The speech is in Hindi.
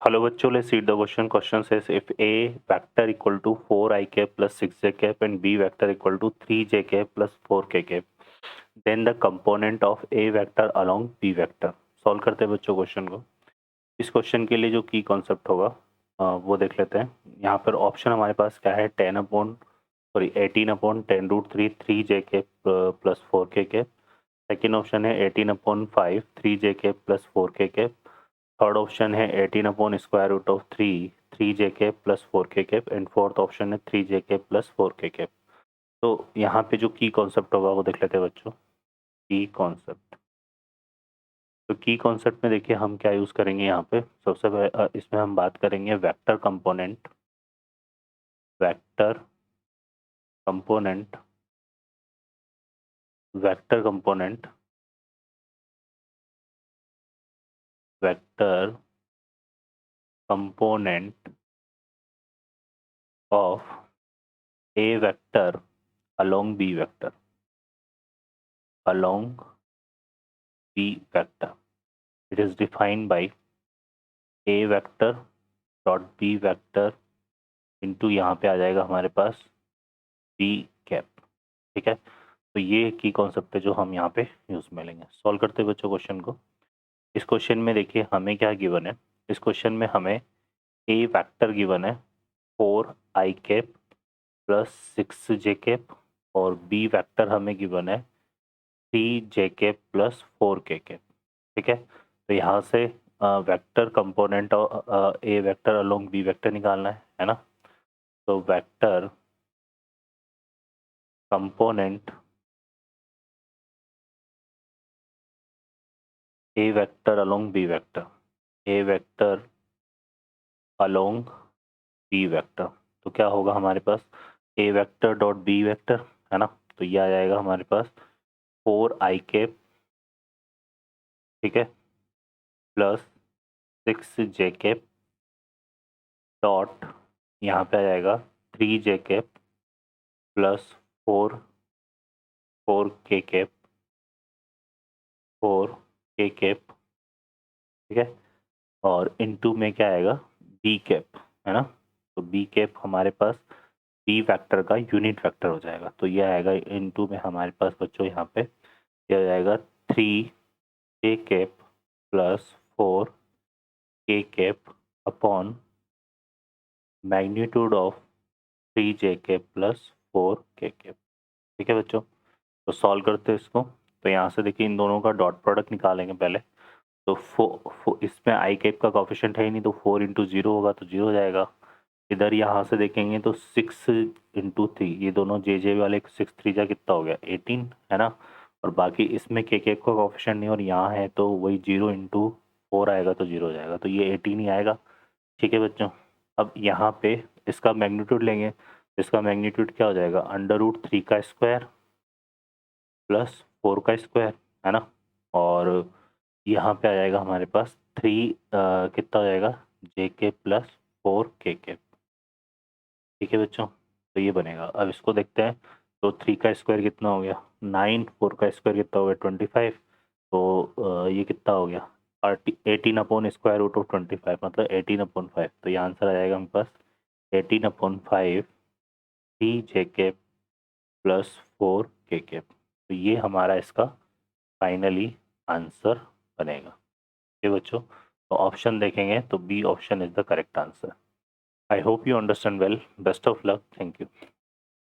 Hello बच्चों, let's read the question. Question says if A vector equal to 4i cap plus 6j cap and B vector equal to 3j cap plus 4k cap, then the component of A vector along B vector. Solve करते हैं बच्चों क्वेश्चन को. इस क्वेश्चन के लिए जो की कॉन्सेप्ट होगा वो देख लेते हैं. यहाँ पर ऑप्शन हमारे पास क्या है, 18/10√3 3j cap plus 4k cap. Second option है 18/5 3j cap plus 4k cap. Third option है 18/√3 3j cap plus 4k cap and fourth option है 3j cap plus 4k cap. तो यहाँ पे जो की कॉन्सेप्ट होगा वो देख लेते हैं बच्चों. की कॉन्सेप्ट, तो की कॉन्सेप्ट में देखिए हम क्या यूज़ करेंगे यहाँ पे. सबसे पहले इसमें हम बात करेंगे vector component. Vector component vector component vector component of A vector along B vector. Along B vector. It is defined by A vector dot B vector into यहाँ पे आ जाएगा हमारे पास B cap. ठीक है, तो ये की कॉन्सेप्ट है जो हम यहाँ पे यूज में लेंगे. सॉल्व करते हैं बच्चों क्वेश्चन को. इस क्वेश्चन में देखिए हमें क्या गिवन है. इस क्वेश्चन में हमें A वेक्टर गिवन है 4i cap plus 6j cap और B वेक्टर हमें गिवन है 3j cap plus 4k cap. ठीक है, तो यहाँ से vector component A vector along B vector निकालना है ना. तो vector component A vector along B vector. A vector along B vector, तो क्या होगा हमारे पास A vector dot B vector है ना. तो ये आ जाएगा हमारे पास 4i कैप, ठीक है, प्लस 6j कैप डॉट यहाँ पे आ जाएगा 3j cap plus 4k cap 4k cap. ठीक है, और इनटू में क्या आएगा बी कैप है ना. तो बी कैप हमारे पास बी वेक्टर का यूनिट वेक्टर हो जाएगा. तो ये आएगा इनटू में हमारे पास बच्चों यहाँ पे ये आ जाएगा 3k cap plus 4k cap upon magnitude of 3j cap plus 4k cap. ठीक है बच्चों, तो सॉल्व करते हैं इसको. तो यहाँ से देखिए इन दोनों का डॉट प्रोडक्ट निकालेंगे पहले. तो इसमें आई कैप का कॉफिशेंट है ही नहीं, तो 4 इंटू जीरो होगा तो जीरो हो जाएगा. इधर यहाँ से देखेंगे तो 6 इंटू 3, ये दोनों जे वाले 6 3 जा कितना हो गया 18 है ना. और बाकी इसमें के कैप का कॉफिशेंट नहीं और यहाँ है तो वही 0 इंटू 4 आएगा तो 0 हो जाएगा. तो ये 18 ही आएगा. ठीक है बच्चों, अब यहाँ पे इसका मैग्नीट्यूड लेंगे. इसका मैग्नीट्यूड क्या हो जाएगा √3 का स्क्वायर प्लस 4 का स्क्वायर है ना. और यहाँ पे आ जाएगा हमारे पास 3 कितना हो जाएगा जे के प्लस 4k के. ठीक है बच्चों, तो ये बनेगा. अब इसको देखते हैं. तो 3 का स्क्वायर कितना हो गया 9, 4 का स्क्वायर कितना हो गया 25. तो ये कितना हो गया 18/√25 मतलब 18/5. तो ये आंसर आ जाएगा हमारे पास 18/5 3j के प्लस 4k के. तो ये हमारा इसका फाइनली आंसर बनेगा. ये बच्चों, तो ऑप्शन देखेंगे तो B option is the correct answer. I hope you understand well. Best of luck. Thank you.